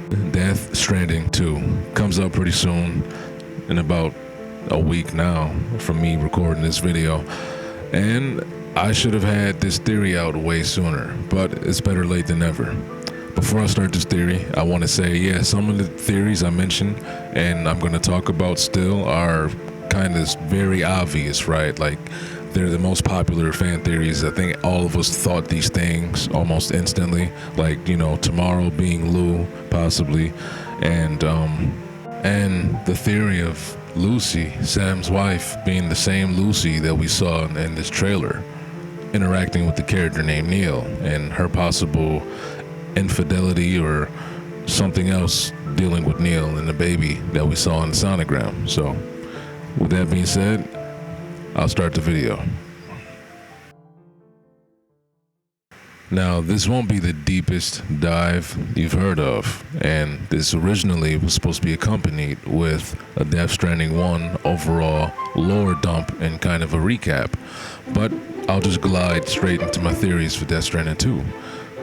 Death Stranding 2 comes out pretty soon, in about a week now from me recording this video. And I should have had this theory out way sooner, but it's better late than never. Before I start this theory, I want to say, yeah, some of the theories I mentioned and I'm going to talk about still are kind of very obvious, right? Like, they're the most popular fan theories. I think all of us thought these things almost instantly, like, tomorrow being Lou, possibly, and the theory of Lucy, Sam's wife, being the same Lucy that we saw in this trailer, interacting with the character named Neil, and her possible infidelity or something else dealing with Neil and the baby that we saw in the sonogram. So, with that being said, I'll start the video. Now, this won't be the deepest dive you've heard of, and this originally was supposed to be accompanied with a Death Stranding 1 overall lore dump and kind of a recap, but I'll just glide straight into my theories for Death Stranding 2.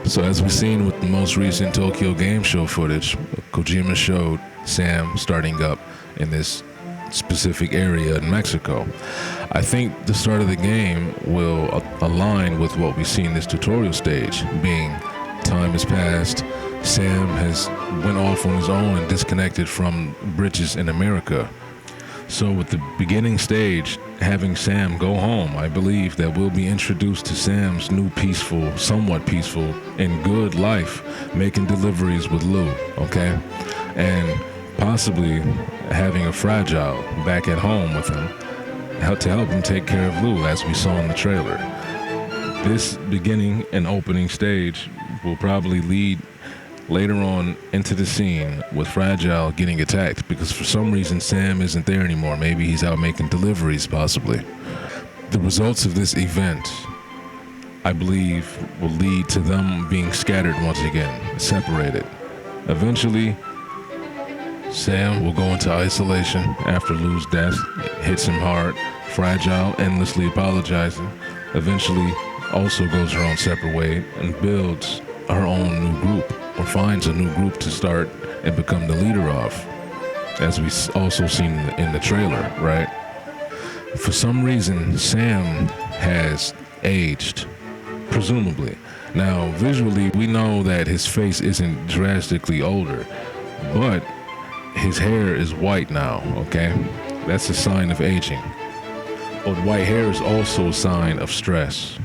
So as we've seen with the most recent Tokyo Game Show footage, Kojima showed Sam starting up in this specific area in Mexico. I think the start of the game will align with what we see in this tutorial stage, being time has passed, Sam has went off on his own and disconnected from bridges in America. So with the beginning stage, having Sam go home, I believe that we'll be introduced to Sam's new peaceful, somewhat peaceful, and good life, making deliveries with Lou, okay? And possibly having a Fragile back at home with him to help him take care of Lou, as we saw in the trailer. This beginning and opening stage will probably lead later on into the scene with Fragile getting attacked, because for some reason Sam isn't there anymore. Maybe he's out making deliveries, possibly. The results of this event, I believe, will lead to them being scattered once again, separated. Eventually, Sam will go into isolation after Lou's death. It hits him hard. Fragile, endlessly apologizing, eventually also goes her own separate way and builds her own new group, or finds a new group to start and become the leader of, as we also seen in the trailer, right? For some reason, Sam has aged, presumably. Now, visually, we know that his face isn't drastically older, but his hair is white now, okay? That's a sign of aging. But white hair is also a sign of stress.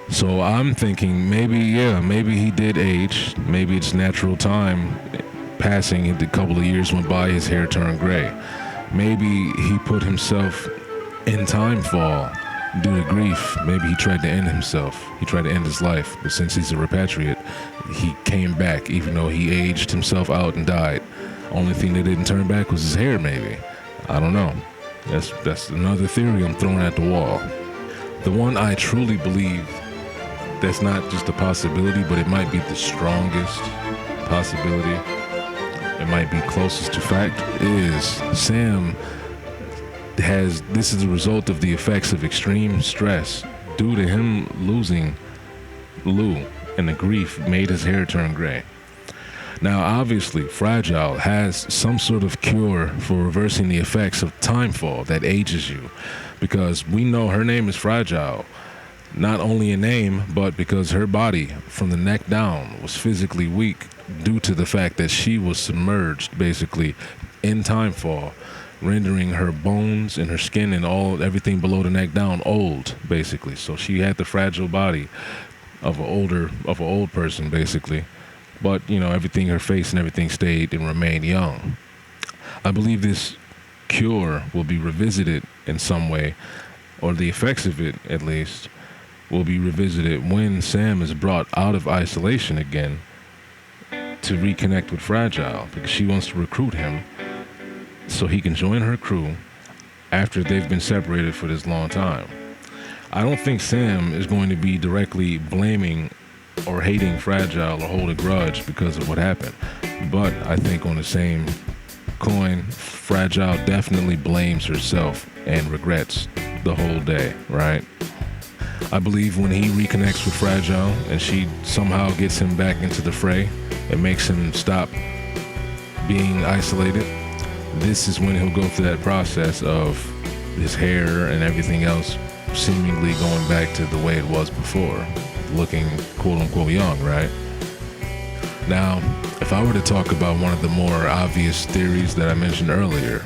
So I'm thinking maybe he did age. Maybe it's natural time passing. A couple of years went by, his hair turned gray. Maybe he put himself in time fall due to grief. Maybe he tried to end himself. He tried to end his life. But since he's a repatriate, he came back even though he aged himself out and died. Only thing that didn't turn back was his hair, maybe. I don't know. That's another theory I'm throwing at the wall. The one I truly believe that's not just a possibility, but it might be the strongest possibility, it might be closest to fact, is Sam this is the result of the effects of extreme stress due to him losing Lou, and the grief made his hair turn gray. Now, obviously, Fragile has some sort of cure for reversing the effects of time fall that ages you, because we know her name is Fragile, not only in name, but because her body, from the neck down, was physically weak due to the fact that she was submerged, basically, in time fall, rendering her bones and her skin and everything below the neck down old, basically. So she had the fragile body of an old person, basically. But, everything, her face and everything stayed and remained young. I believe this cure will be revisited in some way, or the effects of it, at least, will be revisited when Sam is brought out of isolation again to reconnect with Fragile, because she wants to recruit him so he can join her crew after they've been separated for this long time. I don't think Sam is going to be directly blaming or hating Fragile or hold a grudge because of what happened. But I think on the same coin, Fragile definitely blames herself and regrets the whole day, right? I believe when he reconnects with Fragile and she somehow gets him back into the fray, It makes him stop being isolated. This is when he'll go through that process of his hair and everything else seemingly going back to the way it was before, looking quote unquote young, right? Now, if I were to talk about one of the more obvious theories that I mentioned earlier,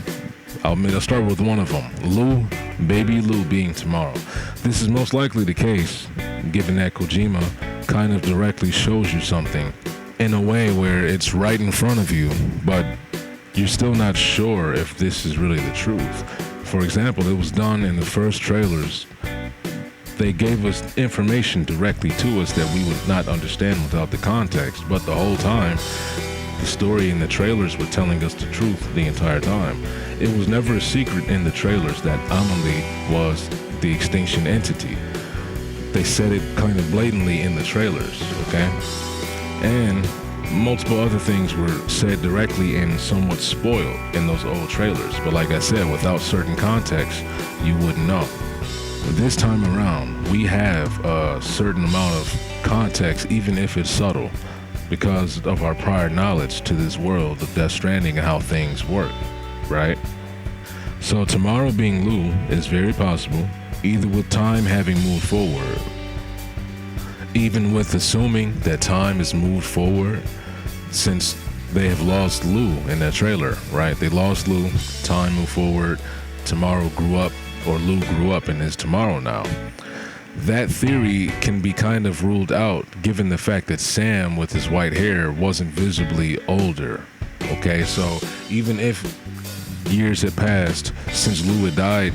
I'll start with one of them. Baby Lou being tomorrow. This is most likely the case, given that Kojima kind of directly shows you something in a way where it's right in front of you, but you're still not sure if this is really the truth. For example, it was done in the first trailers. They gave us information directly to us that we would not understand without the context, but the whole time, the story in the trailers were telling us the truth the entire time. It was never a secret in the trailers that Amelie was the extinction entity. They said it kind of blatantly in the trailers, okay? And multiple other things were said directly and somewhat spoiled in those old trailers. But like I said, without certain context, you wouldn't know. This time around, we have a certain amount of context, even if it's subtle, because of our prior knowledge to this world of Death Stranding and how things work, right? So tomorrow being Lou is very possible, either with time having moved forward, even with assuming that time has moved forward, since they have lost Lou in that trailer, right? They lost Lou, time moved forward, tomorrow grew up, or Lou grew up and is tomorrow now. That theory can be kind of ruled out given the fact that Sam with his white hair wasn't visibly older. Okay, so even if years had passed since Lou had died,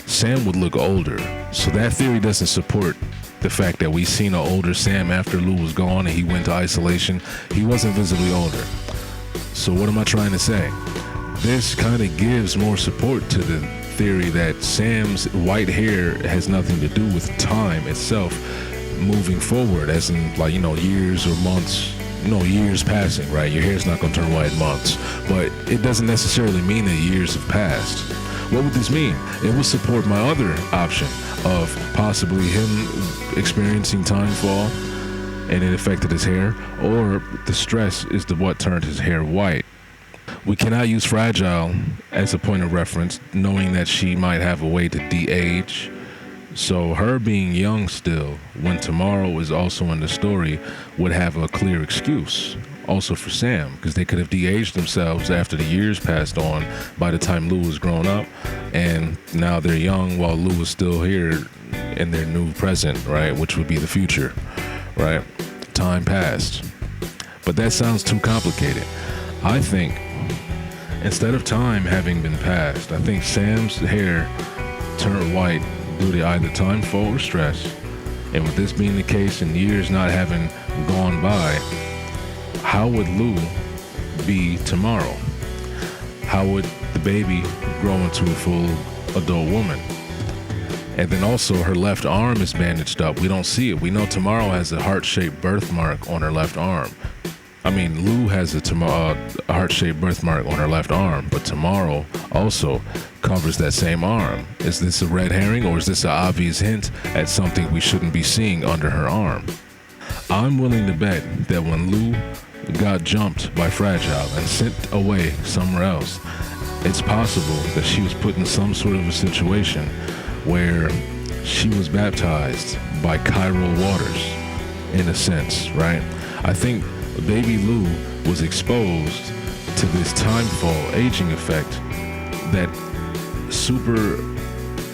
Sam would look older. So that theory doesn't support the fact that we seen an older Sam after Lou was gone and he went to isolation. He wasn't visibly older. So what am I trying to say? This kind of gives more support to the theory that Sam's white hair has nothing to do with time itself moving forward, as in, like, years or months, years passing, right? Your hair's not going to turn white in months, but it doesn't necessarily mean that years have passed. What would this mean? It would support my other option of possibly him experiencing time fall and it affected his hair, or the stress is what turned his hair white. We cannot use fragile as a point of reference, knowing that she might have a way to de-age. So her being young still, when tomorrow is also in the story, would have a clear excuse. Also for Sam, because they could have de-aged themselves after the years passed on by the time Lou was grown up, and now they're young while Lou is still here in their new present, right? Which would be the future, right? Time passed. But that sounds too complicated. I think instead of time having been passed, I think Sam's hair turned white due to either time fall or stress. And with this being the case and years not having gone by, how would Lou be tomorrow? How would the baby grow into a full adult woman? And then also her left arm is bandaged up. We don't see it. We know tomorrow has a heart-shaped birthmark on her left arm. I mean, Lou has a heart-shaped birthmark on her left arm, but tomorrow also covers that same arm. Is this a red herring, or is this an obvious hint at something we shouldn't be seeing under her arm? I'm willing to bet that when Lou got jumped by Fragile and sent away somewhere else, it's possible that she was put in some sort of a situation where she was baptized by chiral waters, in a sense, right? I think baby Lou was exposed to this time fall aging effect that super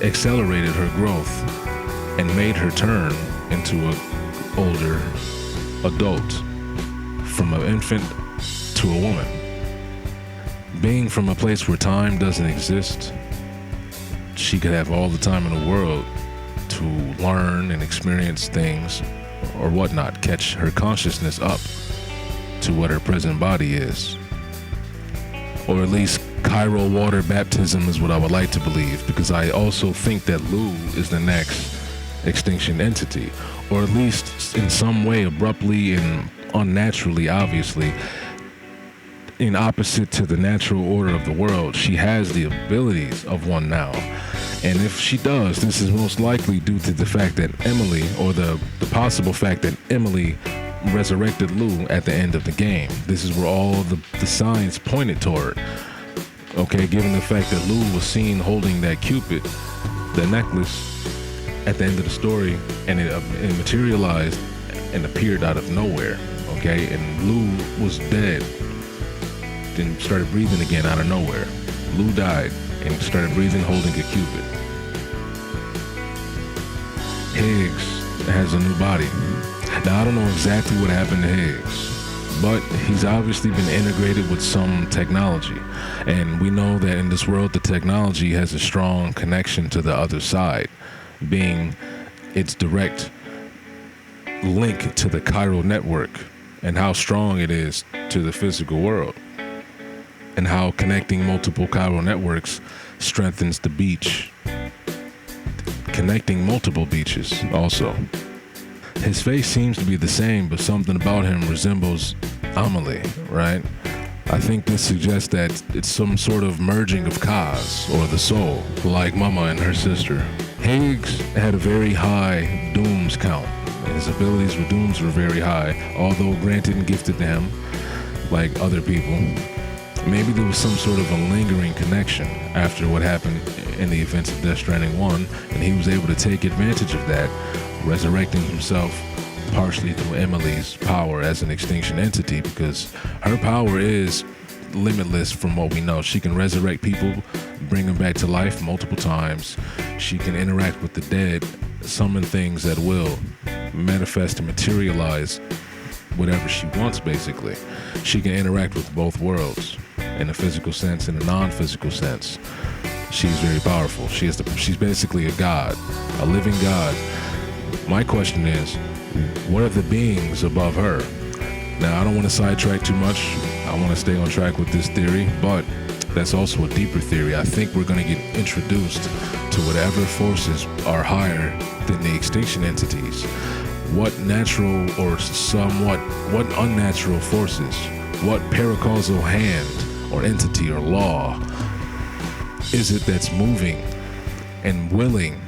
accelerated her growth and made her turn into an older adult, from an infant to a woman. Being from a place where time doesn't exist, she could have all the time in the world to learn and experience things or whatnot, catch her consciousness up to what her present body is. Or at least chiral water baptism is what I would like to believe, because I also think that Lou is the next extinction entity, or at least in some way abruptly and unnaturally, obviously, in opposite to the natural order of the world. She has the abilities of one now. And if she does, this is most likely due to the fact that Emily, or the possible fact that Emily resurrected Lou at the end of the game. This is where all the signs pointed toward. Okay, given the fact that Lou was seen holding that Cupid, the necklace, at the end of the story, and it materialized and appeared out of nowhere. Okay, and Lou was dead, then started breathing again out of nowhere. Lou died and started breathing holding a Cupid. Higgs has a new body. Now, I don't know exactly what happened to Higgs, but he's obviously been integrated with some technology. And we know that in this world, the technology has a strong connection to the other side, being its direct link to the chiral network and how strong it is to the physical world, and how connecting multiple chiral networks strengthens the beach, connecting multiple beaches also. His face seems to be the same, but something about him resembles Amelie, right? I think this suggests that it's some sort of merging of Kaz, or the soul, like Mama and her sister. Higgs had a very high Dooms count. His abilities with Dooms were very high, although granted and gifted to him, like other people. Maybe there was some sort of a lingering connection after what happened in the events of Death Stranding 1, and he was able to take advantage of that, resurrecting himself partially through Emily's power as an extinction entity, because her power is limitless from what we know. She can resurrect people, bring them back to life multiple times. She can interact with the dead, summon things that will manifest and materialize whatever she wants, basically. She can interact with both worlds, in a physical sense and a non-physical sense. She's very powerful. She's basically a god, a living god. My question is, what are the beings above her? Now, I don't want to sidetrack too much. I want to stay on track with this theory, but that's also a deeper theory. I think we're going to get introduced to whatever forces are higher than the extinction entities. What natural or what unnatural forces, what paracausal hand or entity or law is it that's moving and willing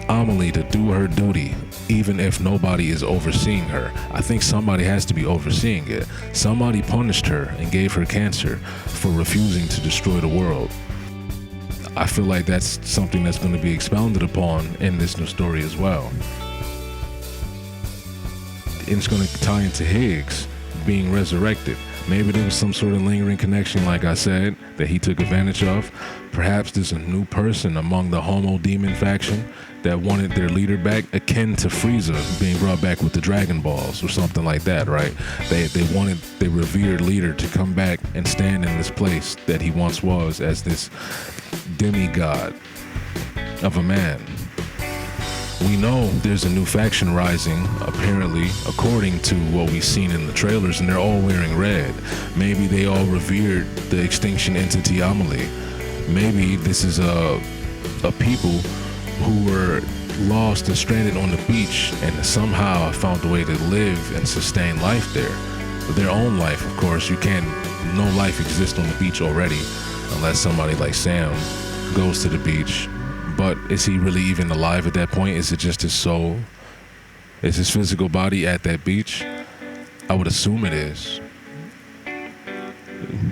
Amelie to do her duty, even if nobody is overseeing her? I think somebody has to be overseeing it. Somebody punished her and gave her cancer for refusing to destroy the world. I feel like that's something that's going to be expounded upon in this new story as well. And it's going to tie into Higgs being resurrected. Maybe there was some sort of lingering connection, like I said, that he took advantage of. Perhaps there's a new person among the Homo Demon faction that wanted their leader back, akin to Frieza being brought back with the Dragon Balls or something like that, right? They wanted their revered leader to come back and stand in this place that he once was as this demigod of a man. We know there's a new faction rising, apparently, according to what we've seen in the trailers, and they're all wearing red. Maybe they all revered the extinction entity Amelie. Maybe this is a people who were lost and stranded on the beach and somehow found a way to live and sustain life there. Their own life, of course. No life exists on the beach already, unless somebody like Sam goes to the beach. But is he really even alive at that point? Is it just his soul? Is his physical body at that beach? I would assume it is.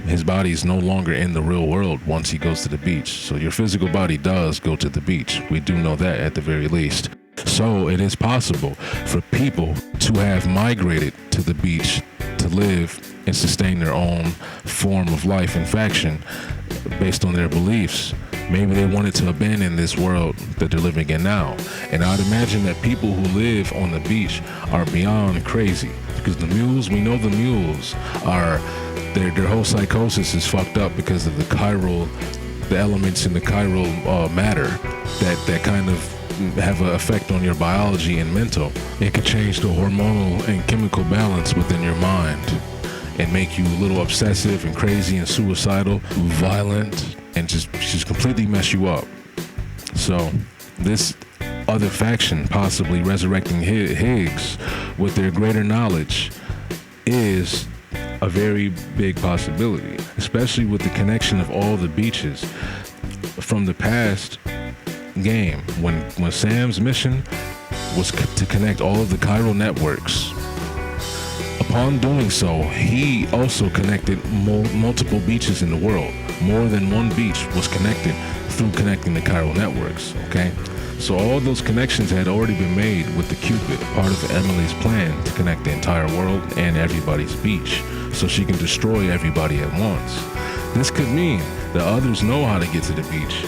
His body is no longer in the real world once he goes to the beach. So your physical body does go to the beach. We do know that at the very least. So it is possible for people to have migrated to the beach to live and sustain their own form of life and faction based on their beliefs. Maybe they wanted to abandon this world that they're living in now. And I'd imagine that people who live on the beach are beyond crazy, because the mules, we know the mules are, their whole psychosis is fucked up because of the elements in the chiral matter that kind of have an effect on your biology and mental. It can change the hormonal and chemical balance within your mind and make you a little obsessive and crazy and suicidal, violent, and just completely mess you up. So this other faction possibly resurrecting Higgs with their greater knowledge is a very big possibility, especially with the connection of all the beaches from the past game when Sam's mission was to connect all of the chiral networks Upon doing so, he also connected multiple beaches in the world. More than one beach was connected through connecting the chiral networks, okay? So all those connections had already been made with the Cupid, part of Emily's plan to connect the entire world and everybody's beach, so she can destroy everybody at once. This could mean that others know how to get to the beach,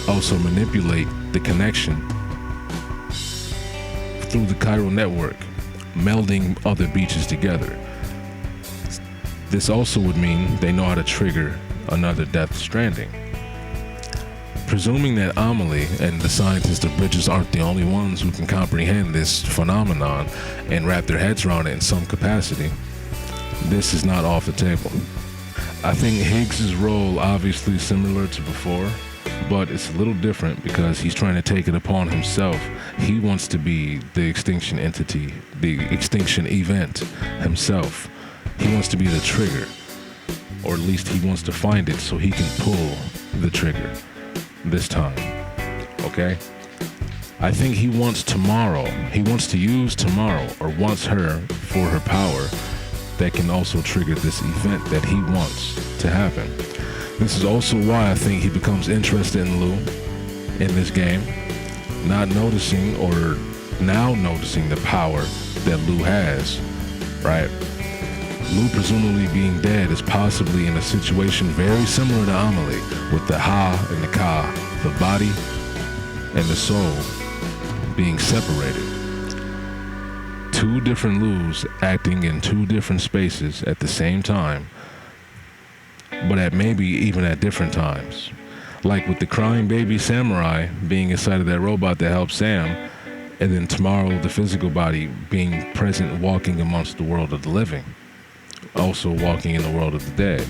also manipulate the connection through the chiral network, melding other beaches together. This also would mean they know how to trigger another Death Stranding. Presuming that Amelie and the scientists of Bridges aren't the only ones who can comprehend this phenomenon and wrap their heads around it in some capacity, this is not off the table. I think Higgs's role obviously similar to before, but it's a little different because he's trying to take it upon himself. He wants to be the extinction entity, the extinction event himself. He wants to be the trigger, or at least he wants to find it so he can pull the trigger this time, okay? I think he wants tomorrow. He wants to use tomorrow, or wants her for her power that can also trigger this event that he wants to happen. This is also why I think he becomes interested in Lou in this game, not noticing or now noticing the power that Lou has, right? Lou presumably being dead is possibly in a situation very similar to Amelie, with the Ha and the Ka, the body and the soul being separated. Two different Lus acting in two different spaces at the same time, but at maybe even at different times. Like with the crying baby samurai being inside of that robot that helped Sam, and then tomorrow the physical body being present walking amongst the world of the living, also walking in the world of the dead.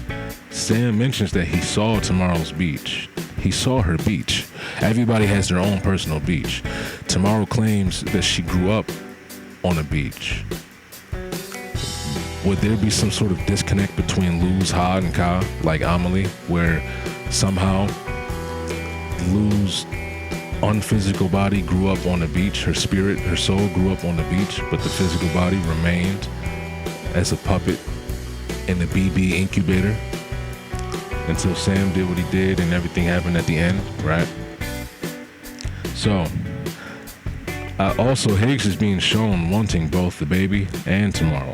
Sam mentions that he saw tomorrow's beach. He saw her beach. Everybody has their own personal beach. Tomorrow claims that she grew up on a beach. Would there be some sort of disconnect between Lu's Ha and Ka, like Amelie, where somehow Lu's unphysical body grew up on the beach, her spirit, her soul grew up on the beach, but the physical body remained as a puppet in the BB incubator until Sam did what he did and everything happened at the end, right? So, also Higgs is being shown wanting both the baby and tomorrow.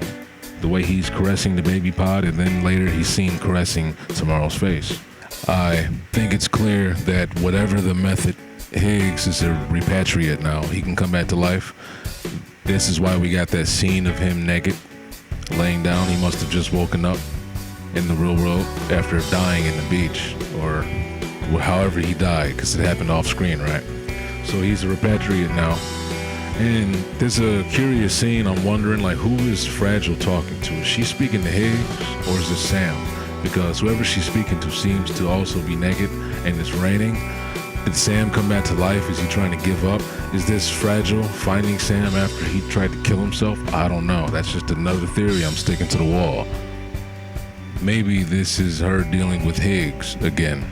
The way he's caressing the baby pod, and then later he's seen caressing tomorrow's face. I think it's clear that whatever the method, Higgs is a repatriate now. He can come back to life. This is why we got that scene of him naked, laying down. He must have just woken up in the real world after dying in the beach, or however he died, because it happened off screen, right? So he's a repatriate now. And there's a curious scene. I'm wondering, like, who is Fragile talking to? Is she speaking to Higgs, or is it Sam? Because whoever she's speaking to seems to also be naked, and it's raining. Did Sam come back to life? Is he trying to give up? Is this Fragile finding Sam after he tried to kill himself? I don't know. That's just another theory I'm sticking to the wall. Maybe this is her dealing with Higgs again.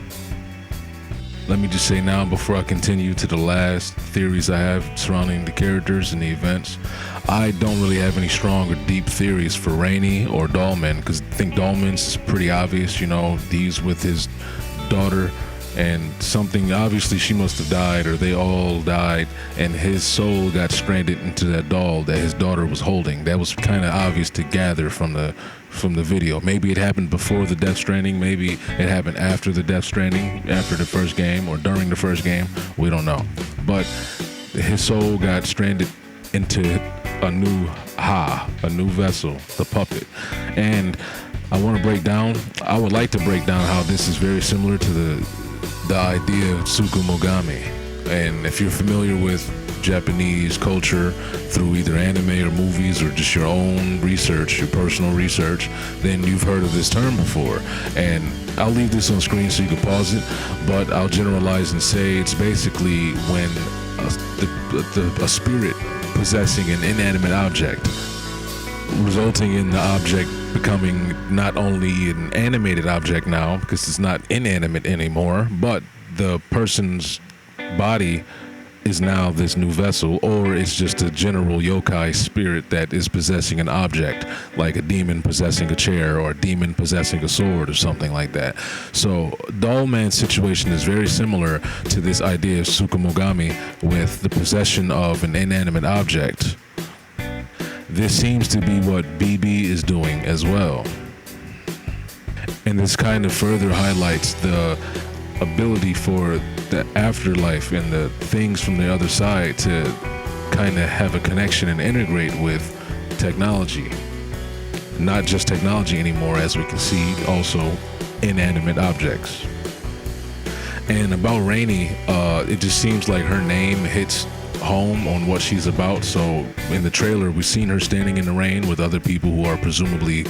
Let me just say now, before I continue to the last theories I have surrounding the characters and the events, I don't really have any strong or deep theories for Rainey or Dahlman, because I think Dahlman's is pretty obvious. You know, he's with his daughter, and something, obviously she must have died, or they all died, and his soul got stranded into that doll that his daughter was holding. That was kind of obvious to gather from the video. Maybe it happened before the Death Stranding, maybe it happened after the Death Stranding, after the first game, or during the first game. We don't know. But his soul got stranded into a new a new vessel, the puppet. And I would like to break down how this is very similar to the idea of Tsukumogami. And if you're familiar with Japanese culture through either anime or movies or just your own research, your personal research, then you've heard of this term before. And I'll leave this on screen so you can pause it, but I'll generalize and say it's basically when a spirit possessing an inanimate object, resulting in the object becoming not only an animated object now, because it's not inanimate anymore, but the person's body is now this new vessel, or it's just a general yokai spirit that is possessing an object, like a demon possessing a chair or a demon possessing a sword or something like that. So Doll Man's situation is very similar to this idea of Tsukumogami with the possession of an inanimate object. This seems to be what BB is doing as well. And this kind of further highlights the ability for the afterlife and the things from the other side to kind of have a connection and integrate with technology. Not just technology anymore, as we can see, also inanimate objects. And about Rainy, it just seems like her name hits home on what she's about. So in the trailer, we've seen her standing in the rain with other people who are presumably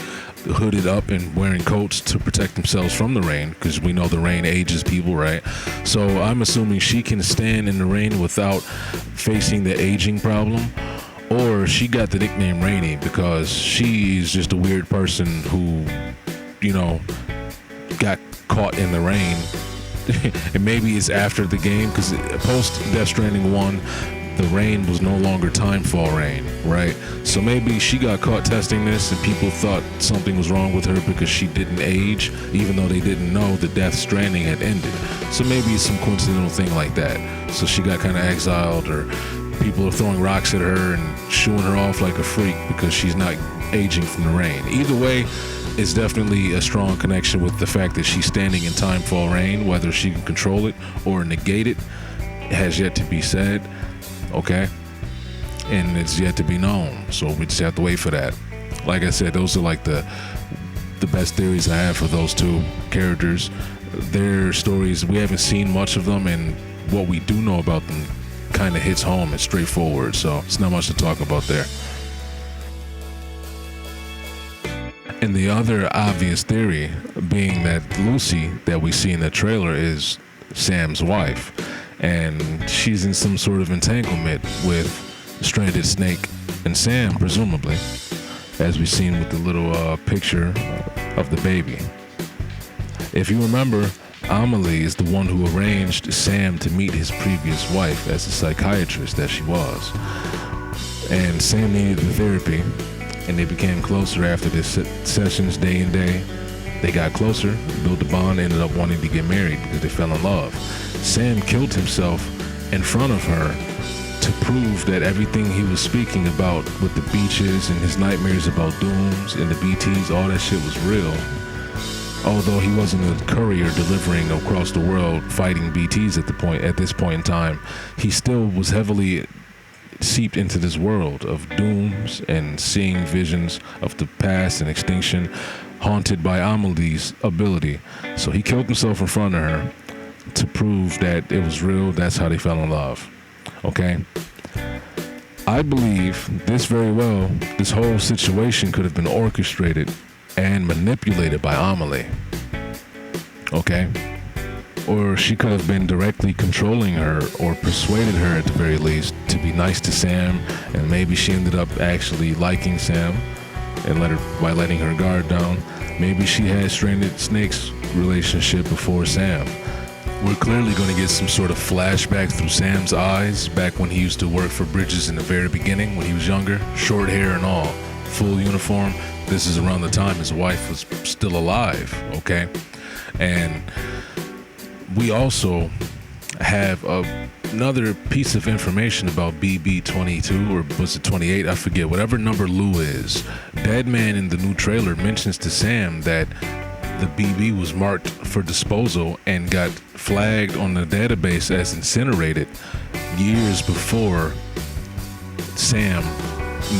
hooded up and wearing coats to protect themselves from the rain, because we know the rain ages people, right? So I'm assuming she can stand in the rain without facing the aging problem, or she got the nickname Rainy because she's just a weird person who, got caught in the rain. And maybe it's after the game, because post Death Stranding 1, the rain was no longer timefall rain, right? So maybe she got caught testing this and people thought something was wrong with her because she didn't age, even though they didn't know the Death Stranding had ended. So maybe it's some coincidental thing like that. So she got kind of exiled, or people are throwing rocks at her and shooing her off like a freak because she's not aging from the rain. Either way, it's definitely a strong connection with the fact that she's standing in timefall rain. Whether she can control it or negate it has yet to be said. Okay, and it's yet to be known, so we just have to wait for that. Like I said, those are like the best theories I have for those two characters. Their stories, we haven't seen much of them, and what we do know about them kind of hits home and straightforward, so it's not much to talk about there. And the other obvious theory being that Lucy that we see in the trailer is Sam's wife, and she's in some sort of entanglement with Stranded Snake and Sam, presumably, as we've seen with the little picture of the baby. If you remember, Amelie is the one who arranged Sam to meet his previous wife as a psychiatrist that she was. And Sam needed the therapy, and they became closer after their sessions day and day. They got closer, built a bond, ended up wanting to get married because they fell in love. Sam killed himself in front of her to prove that everything he was speaking about with the beaches and his nightmares about dooms and the BTs, all that shit was real. Although he wasn't a courier delivering across the world fighting BTs at this point in time, he still was heavily seeped into this world of dooms and seeing visions of the past and extinction, haunted by Amelie's ability. So he killed himself in front of her to prove that it was real. That's how they fell in love. Okay? I believe this whole situation could have been orchestrated and manipulated by Amelie. Okay? Or she could have been directly controlling her, or persuaded her at the very least to be nice to Sam, and maybe she ended up actually liking Sam and by letting her guard down. Maybe she had Stranded Snake's relationship before Sam. We're clearly going to get some sort of flashback through Sam's eyes back when he used to work for Bridges in the very beginning when he was younger, short hair and all, full uniform. This is around the time his wife was still alive, okay? And we also have another piece of information about BB-22, or was it 28? I forget. Whatever number Lou is. Deadman in the new trailer mentions to Sam that the BB was marked for disposal and got flagged on the database as incinerated years before Sam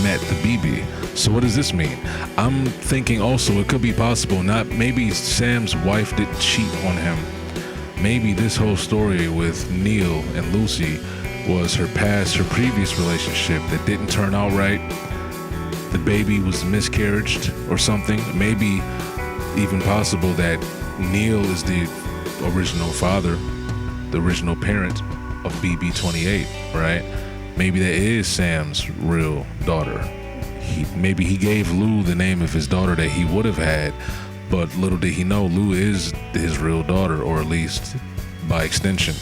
met the BB. So what does this mean? I'm thinking also it could be possible, maybe Sam's wife didn't cheat on him. Maybe this whole story with Neil and Lucy was her previous relationship that didn't turn out right. The baby was miscarriage or something. Maybe even possible that Neil is the original father, the original parent of BB-28, right? Maybe that is Sam's real daughter. Maybe he gave Lou the name of his daughter that he would have had, but little did he know Lou is his real daughter, or at least by extension.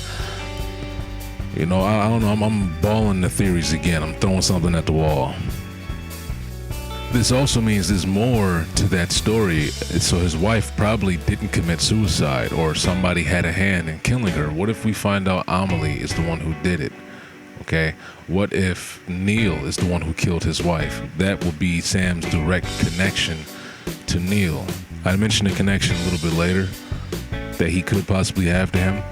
You know, I don't know. I'm balling the theories again. I'm throwing something at the wall. This also means there's more to that story. So his wife probably didn't commit suicide, or somebody had a hand in killing her. What if we find out Amelie is the one who did it? Okay. What if Neil is the one who killed his wife? That will be Sam's direct connection to Neil. I mentioned a connection a little bit later that he could possibly have to him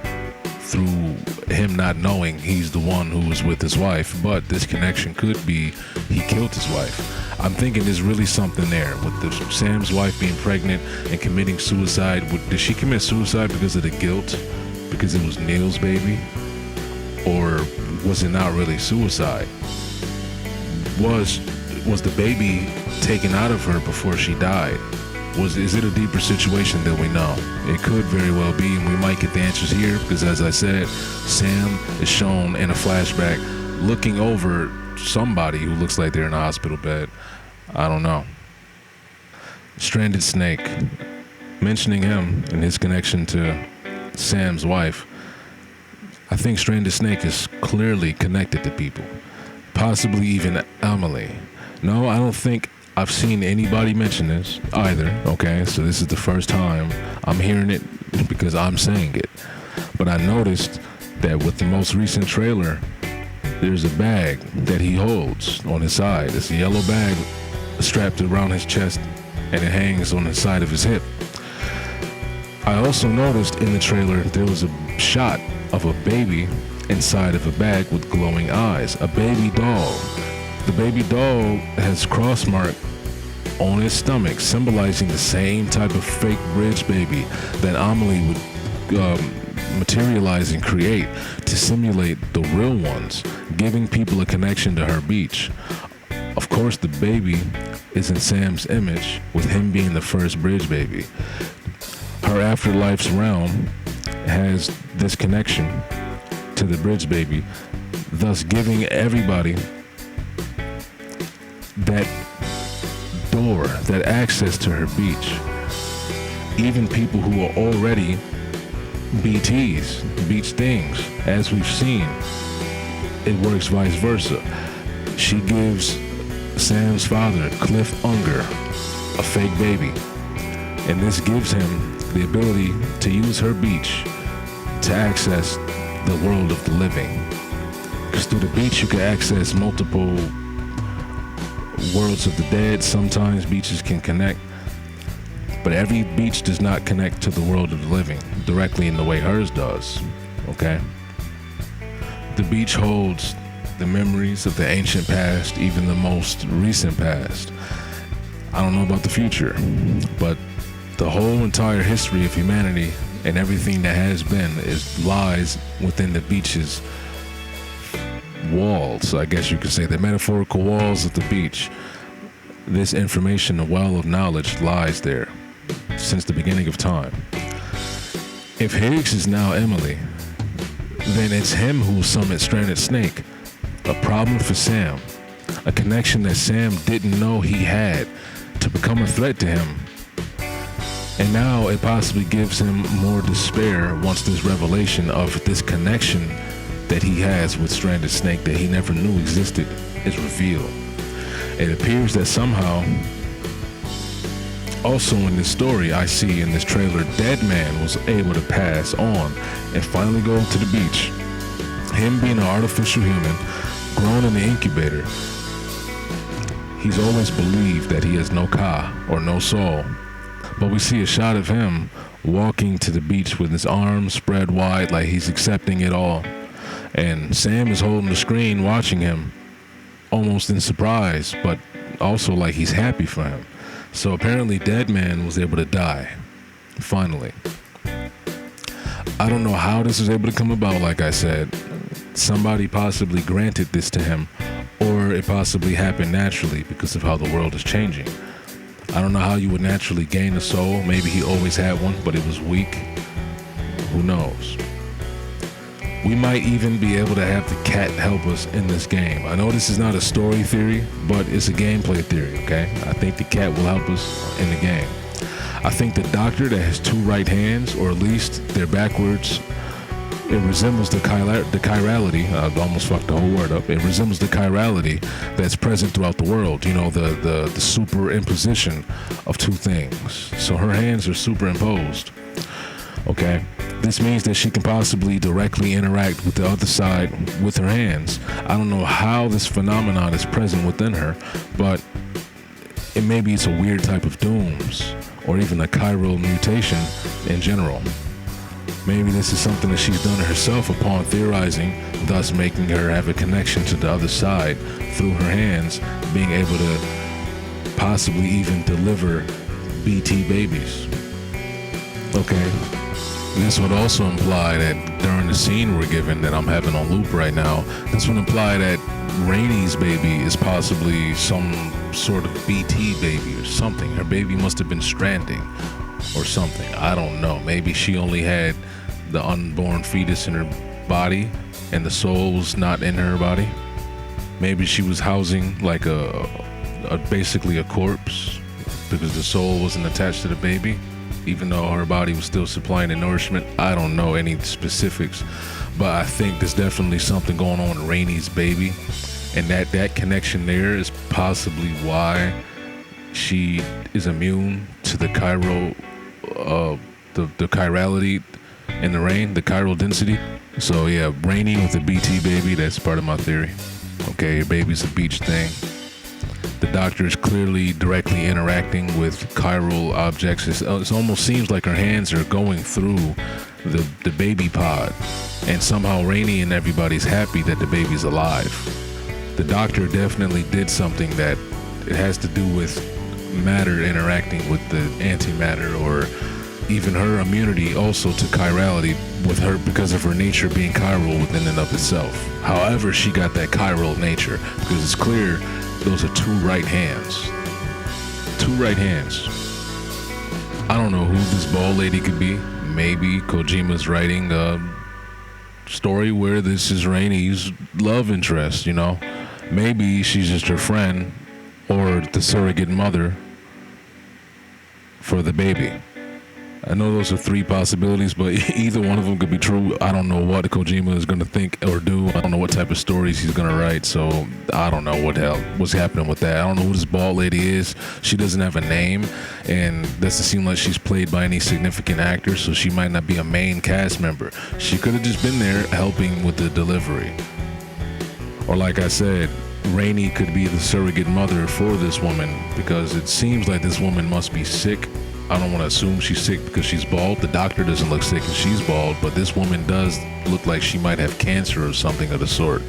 through him not knowing he's the one who was with his wife, but this connection could be he killed his wife. I'm thinking there's really something there with Sam's wife being pregnant and committing suicide. Did she commit suicide because of the guilt? Because it was Neil's baby? Or was it not really suicide? Was the baby taken out of her before she died? Is it a deeper situation than we know? It could very well be, and we might get the answers here because, as I said, Sam is shown in a flashback looking over somebody who looks like they're in a hospital bed. I don't know. Stranded Snake, mentioning him and his connection to Sam's wife, I think Stranded Snake is clearly connected to people, possibly even Amelie. No, I don't think I've seen anybody mention this either, okay? So this is the first time I'm hearing it because I'm saying it. But I noticed that with the most recent trailer, there's a bag that he holds on his side. It's a yellow bag strapped around his chest, and it hangs on the side of his hip. I also noticed in the trailer there was a shot of a baby inside of a bag with glowing eyes, a baby doll. The baby doll has cross mark on his stomach, symbolizing the same type of fake bridge baby that Amelie would materialize and create to simulate the real ones, giving people a connection to her beach. Of course, the baby is in Sam's image, with him being the first bridge baby. Her afterlife's realm has this connection to the bridge baby, thus giving everybody that door, that access to her beach. Even people who are already BTs, beach things, as we've seen, it works vice versa. She gives Sam's father, Cliff Unger, a fake baby, and this gives him the ability to use her beach to access the world of the living. Because through the beach you can access multiple worlds of the dead. Sometimes beaches can connect, but every beach does not connect to the world of the living directly in the way hers does, okay? The beach holds the memories of the ancient past, even the most recent past. I don't know about the future, but the whole entire history of humanity and everything that has been lies within the beach's walls, I guess you could say, the metaphorical walls of the beach. This information, the well of knowledge, lies there since the beginning of time. If Higgs is now Emily, then it's him who summoned Stranded Snake, a problem for Sam, a connection that Sam didn't know he had to become a threat to him. And now it possibly gives him more despair once this revelation of this connection that he has with Stranded Snake that he never knew existed is revealed. It appears that somehow, also in this story I see in this trailer, Dead Man was able to pass on and finally go to the beach. Him being an artificial human, grown in the incubator, he's always believed that he has no ka, or no soul. But we see a shot of him walking to the beach with his arms spread wide like he's accepting it all. And Sam is holding the screen watching him, almost in surprise, but also like he's happy for him. So apparently Dead Man was able to die, finally. I don't know how this was able to come about, like I said. Somebody possibly granted this to him, or it possibly happened naturally because of how the world is changing. I don't know how you would naturally gain a soul. Maybe he always had one, but it was weak. Who knows? We might even be able to have the cat help us in this game. I know this is not a story theory, but it's a gameplay theory, okay? I think the cat will help us in the game. I think the doctor that has two right hands, or at least they're backwards, It resembles the chirality. I almost fucked the whole word up. It resembles the chirality that's present throughout the world. You know, the superimposition of two things. So her hands are superimposed. Okay? This means that she can possibly directly interact with the other side with her hands. I don't know how this phenomenon is present within her, but maybe it's a weird type of dooms, or even a chiral mutation in general. Maybe this is something that she's done herself upon theorizing, thus making her have a connection to the other side through her hands, being able to possibly even deliver BT babies. Okay. This would also imply that during the scene we're given that I'm having on loop right now, this would imply that Rainy's baby is possibly some sort of BT baby or something. Her baby must have been Stranding or something. I don't know. Maybe she only had the unborn fetus in her body and the soul was not in her body. Maybe she was housing like basically a corpse because the soul wasn't attached to the baby, even though her body was still supplying the nourishment. I don't know any specifics, but I think there's definitely something going on with Rainy's baby, and that connection there is possibly why she is immune to the the chirality in the rain, the chiral density. So yeah, Rainy with the BT baby, that's part of my theory. Okay, your baby's a beach thing. The doctor is clearly directly interacting with chiral objects. It almost seems like her hands are going through the baby pod, and somehow Rainy and everybody's happy that the baby's alive. The doctor definitely did something that it has to do with matter interacting with the antimatter, or even her immunity also to chirality with her because of her nature being chiral within and of itself. However, she got that chiral nature because it's clear those are two right hands. Two right hands. I don't know who this bald lady could be. Maybe Kojima's writing a story where this is Rainy's love interest, you know? Maybe she's just her friend or the surrogate mother for the baby. I know those are three possibilities, but either one of them could be true. I don't know what Kojima is going to think or do. I don't know what type of stories he's going to write, so I don't know what's happening with that. I don't know who this bald lady is. She doesn't have a name, and doesn't seem like she's played by any significant actor, so she might not be a main cast member. She could have just been there helping with the delivery. Or like I said, Rainy could be the surrogate mother for this woman, because it seems like this woman must be sick. I don't want to assume she's sick because she's bald. The doctor doesn't look sick and she's bald, but this woman does look like she might have cancer or something of the sort.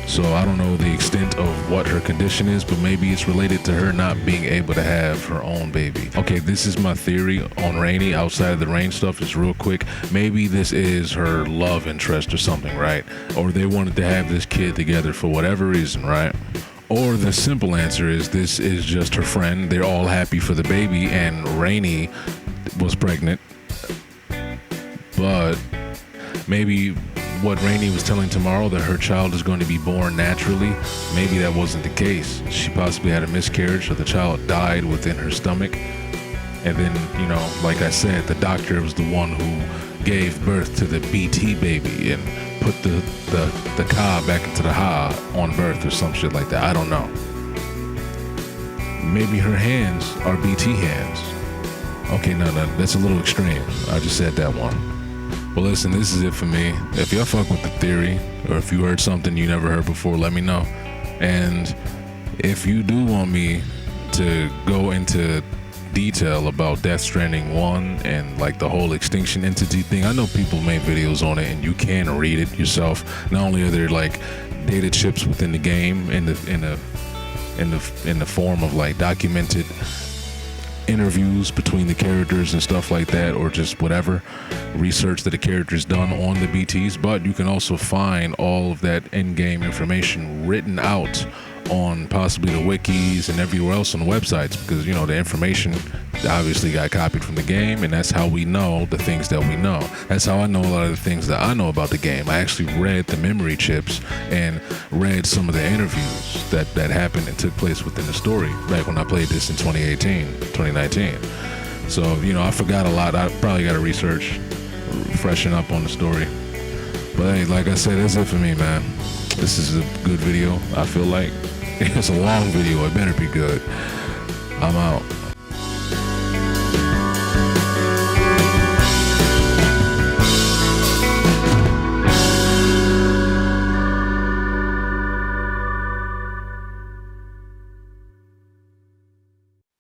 So I don't know the extent of what her condition is, but maybe it's related to her not being able to have her own baby. Okay, this is my theory on Rainy outside of the rain stuff, just real quick. Maybe this is her love interest or something, right? Or they wanted to have this kid together for whatever reason, right? Or the simple answer is this is just her friend. They're all happy for the baby, and Rainy was pregnant. But maybe what Rainy was telling Tomorrow, that her child is going to be born naturally, maybe that wasn't the case. She possibly had a miscarriage, or the child died within her stomach. And then, you know, like I said, the doctor was the one who gave birth to the BT baby and put the ka back into the ha on birth or some shit like that. I don't know. Maybe her hands are BT hands. Okay, no, that's a little extreme. I just said that one. Well, listen, this is it for me. If y'all fuck with the theory, or if you heard something you never heard before, let me know. And if you do want me to go into detail about Death Stranding 1 and like the whole extinction entity thing, I know people made videos on it and you can read it yourself. Not only are there like data chips within the game in the form of like documented interviews between the characters and stuff like that, or just whatever research that the character's done on the BTs, but you can also find all of that in-game information written out on possibly the wikis and everywhere else on the websites, because you know the information obviously got copied from the game, and that's how we know the things that we know. That's how I know a lot of the things that I know about the game. I actually read the memory chips and read some of the interviews that happened and took place within the story back when I played this in 2019. So, you know, I forgot a lot. I probably got to research, freshen up on the story. But hey, like I said, that's it for me, man. This is a good video, I feel like. It's a long video, it better be good. I'm out.